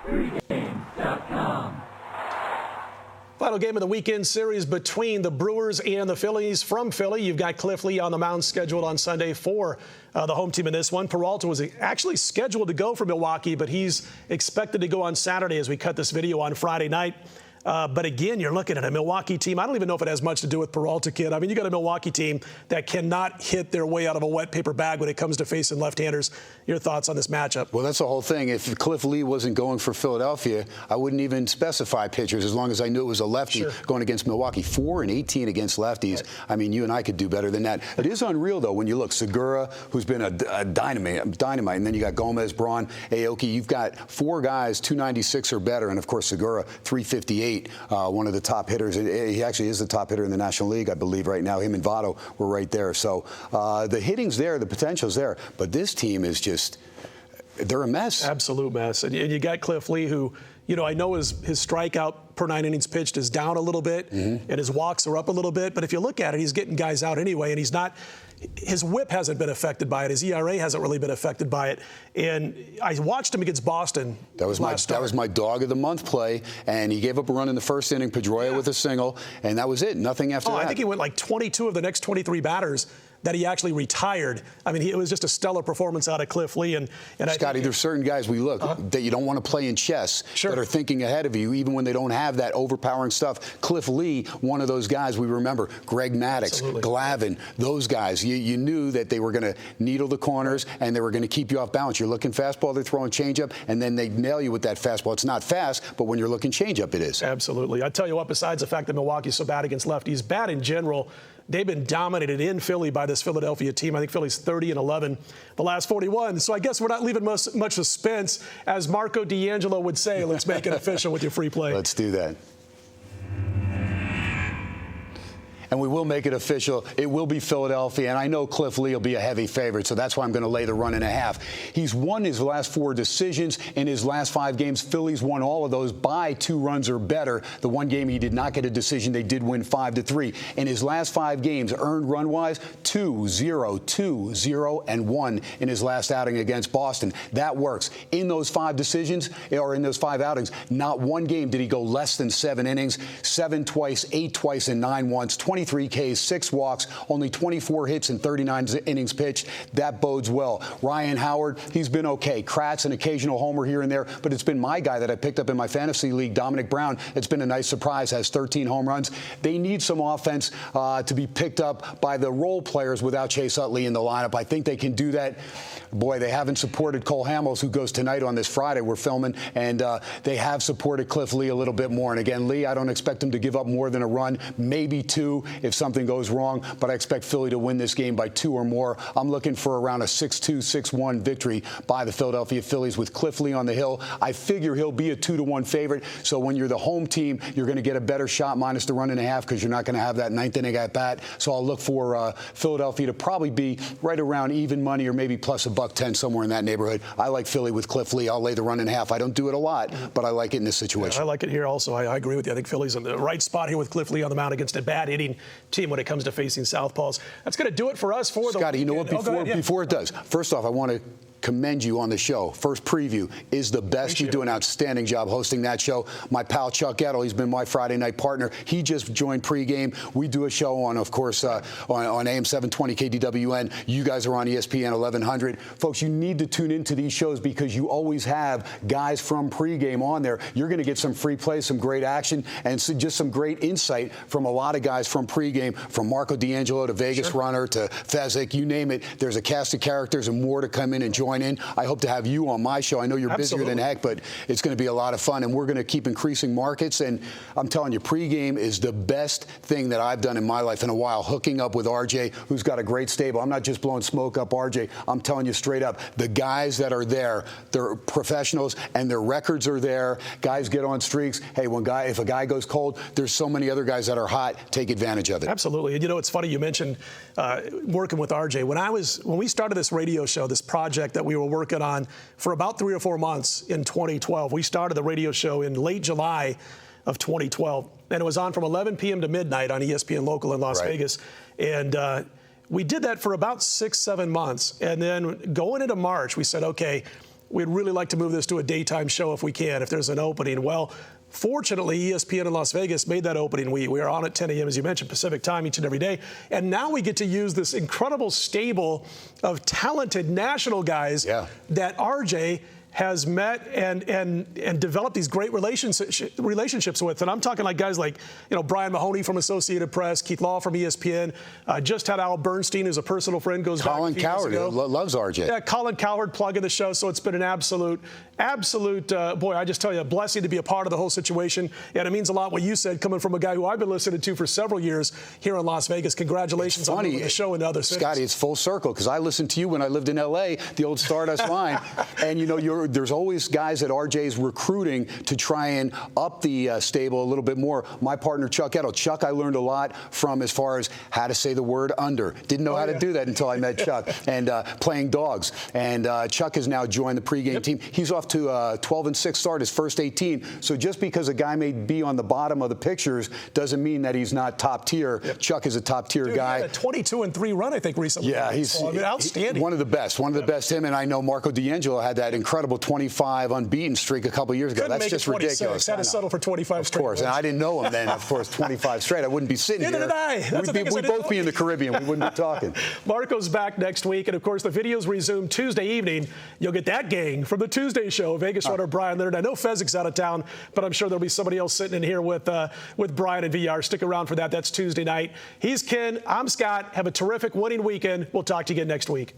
Pregame.com. Final game of the weekend series between the Brewers and the Phillies. From Philly, you've got Cliff Lee on the mound scheduled on Sunday for the home team in this one. Peralta was actually scheduled to go for Milwaukee, but he's expected to go on Saturday as we cut this video on Friday night. But again, you're looking at a Milwaukee team. I don't even know if it has much to do with Peralta, kid. I mean, you got a Milwaukee team that cannot hit their way out of a wet paper bag when it comes to facing left-handers. Your thoughts on this matchup? Well, that's the whole thing. If Cliff Lee wasn't going for Philadelphia, I wouldn't even specify pitchers as long as I knew it was a lefty going against Milwaukee. 4-18 against lefties. Right. I mean, you and I could do better than that. It is unreal, though, when you look. Segura, who's been a dynamite, and then you got Gomez, Braun, Aoki. You've got four guys, 296 or better, and, of course, Segura, 358. One of the top hitters. He actually is the top hitter in the National League, I believe, right now. Him and Votto were right there. So the hitting's there, the potential's there. But this team is just, they're a mess. Absolute mess. And you got Cliff Lee, who, you know, I know his strikeout per 9 innings pitched is down a little bit, and his walks are up a little bit. But if you look at it, he's getting guys out anyway, and he's not. His whip hasn't been affected by it. His ERA hasn't really been affected by it. And I watched him against Boston. That was my dog of the month play, and he gave up a run in the first inning, Pedroia with a single, and that was it. Nothing after that. I think he went like 22 of the next 23 batters that he actually retired. I mean, it was just a stellar performance out of Cliff Lee. And Scotty, there's certain guys we look that you don't want to play in chess that are thinking ahead of you, even when they don't have that overpowering stuff. Cliff Lee, one of those guys we remember. Greg Maddux, Glavine, those guys. You knew that they were going to needle the corners and they were going to keep you off balance. You're looking fastball, they're throwing changeup, and then they nail you with that fastball. It's not fast, but when you're looking changeup, it is. Absolutely. I tell you what, besides the fact that Milwaukee's so bad against lefties, bad in general, they've been dominated in Philly by this Philadelphia team. I think Philly's 30-11 the last 41. So I guess we're not leaving much suspense. As Marco D'Angelo would say, let's make it official with your free play. Let's do that. And we will make it official. It will be Philadelphia, and I know Cliff Lee will be a heavy favorite, so that's why I'm going to lay the 1.5. He's won his last 4 decisions. In his last 5 games, Phillies won all of those by 2 runs or better. The one game he did not get a decision, they did win 5-3. In his last 5 games, earned run-wise, 2-0, 2-0, and 1 in his last outing against Boston. That works. In those 5 decisions, or in those 5 outings, not one game did he go less than 7 innings. 7 twice, 8 twice, and 9 once. 23 Ks, 6 walks, only 24 hits and 39 innings pitched. That bodes well. Ryan Howard, he's been okay. Kratz, an occasional homer here and there, but it's been my guy that I picked up in my fantasy league, Dominic Brown. It's been a nice surprise, has 13 home runs. They need some offense to be picked up by the role players without Chase Utley in the lineup. I think they can do that. Boy, they haven't supported Cole Hamels, who goes tonight on this Friday. We're filming, and they have supported Cliff Lee a little bit more. And again, Lee, I don't expect him to give up more than a run, maybe 2 if something goes wrong, but I expect Philly to win this game by 2 or more. I'm looking for around a 6-2, 6-1 victory by the Philadelphia Phillies with Cliff Lee on the hill. I figure he'll be a 2-1 favorite, so when you're the home team, you're going to get a better shot minus the 1.5 because you're not going to have that 9th inning at bat. So I'll look for Philadelphia to probably be right around even money or maybe plus $1.10, somewhere in that neighborhood. I like Philly with Cliff Lee. I'll lay the 1.5. I don't do it a lot, but I like it in this situation. Yeah, I like it here also. I agree with you. I think Philly's in the right spot here with Cliff Lee on the mound against a bad hitting team when it comes to facing southpaws. That's going to do it for us for Scotty, you know what? Before it does, first off, I want to commend you on the show. First Preview is the best. You do an outstanding job hosting that show. My pal Chuck Gettle, he's been my Friday night partner. He just joined pregame. We do a show on, of course, on AM 720 KDWN. You guys are on ESPN 1100. Folks, you need to tune into these shows because you always have guys from pregame on there. You're going to get some free play, some great action, and just some great insight from a lot of guys from pregame, from Marco D'Angelo to Vegas Runner to Fezzik, you name it. There's a cast of characters and more to come in and join in. I hope to have you on my show. I know you're busier than heck, but it's going to be a lot of fun, and we're going to keep increasing markets. And I'm telling you, pregame is the best thing that I've done in my life in a while, hooking up with RJ, who's got a great stable. I'm not just blowing smoke up RJ. I'm telling you straight up, the guys that are there, they're professionals, and their records are there. Guys get on streaks. Hey, if a guy goes cold, there's so many other guys that are hot. Take advantage of it. Absolutely. And, you know, it's funny you mentioned working with RJ. When we started this radio show, this project that we were working on for about 3 or 4 months in 2012. We started the radio show in late July of 2012, and it was on from 11 p.m. to midnight on ESPN Local in Las Vegas. And we did that for about 6-7 months. And then going into March, we said, okay, we'd really like to move this to a daytime show if we can, if there's an opening. Well, fortunately, ESPN in Las Vegas made that opening. We are on at 10 a.m., as you mentioned, Pacific time each and every day. And now we get to use this incredible stable of talented national guys that RJ has met and developed these great relationships with. And I'm talking like guys like, Brian Mahoney from Associated Press, Keith Law from ESPN, just had Al Bernstein, who's a personal friend, goes back a few years ago. Loves RJ. Yeah, Colin Cowherd plugging the show. So it's been an absolute, boy, I just tell you, a blessing to be a part of the whole situation. And it means a lot what you said, coming from a guy who I've been listening to for several years here in Las Vegas. Congratulations on moving the show into other cities. Scotty, it's full circle, because I listened to you when I lived in L.A., the old Stardust line. And, there's always guys that RJ's recruiting to try and up the stable a little bit more. My partner, Chuck Edel. Chuck, I learned a lot from as far as how to say the word under. Didn't know how to do that until I met Chuck. And playing dogs. And Chuck has now joined the pregame team. He's off to a 12-6 start, his first 18. So just because a guy may be on the bottom of the pictures doesn't mean that he's not top tier. Chuck is a top tier guy. He had a 22-3 run, I think, recently. Yeah, he's outstanding. One of the best. One of the best. Him and I know Marco D'Angelo had that incredible 25 unbeaten streak a couple years ago. That's just ridiculous. Had to settle for 25 straight. Of course, and I didn't know him then. Of course, 25 straight. I wouldn't be sitting here. Neither did I. We'd both be in the Caribbean. We wouldn't be talking. Marco's back next week, and of course, the videos resume Tuesday evening. You'll get that gang from the Tuesday show. Vegas runner Brian Leonard. I know Fezzik's out of town, but I'm sure there'll be somebody else sitting in here with Brian and VR. Stick around for that. That's Tuesday night. He's Ken. I'm Scott. Have a terrific winning weekend. We'll talk to you again next week.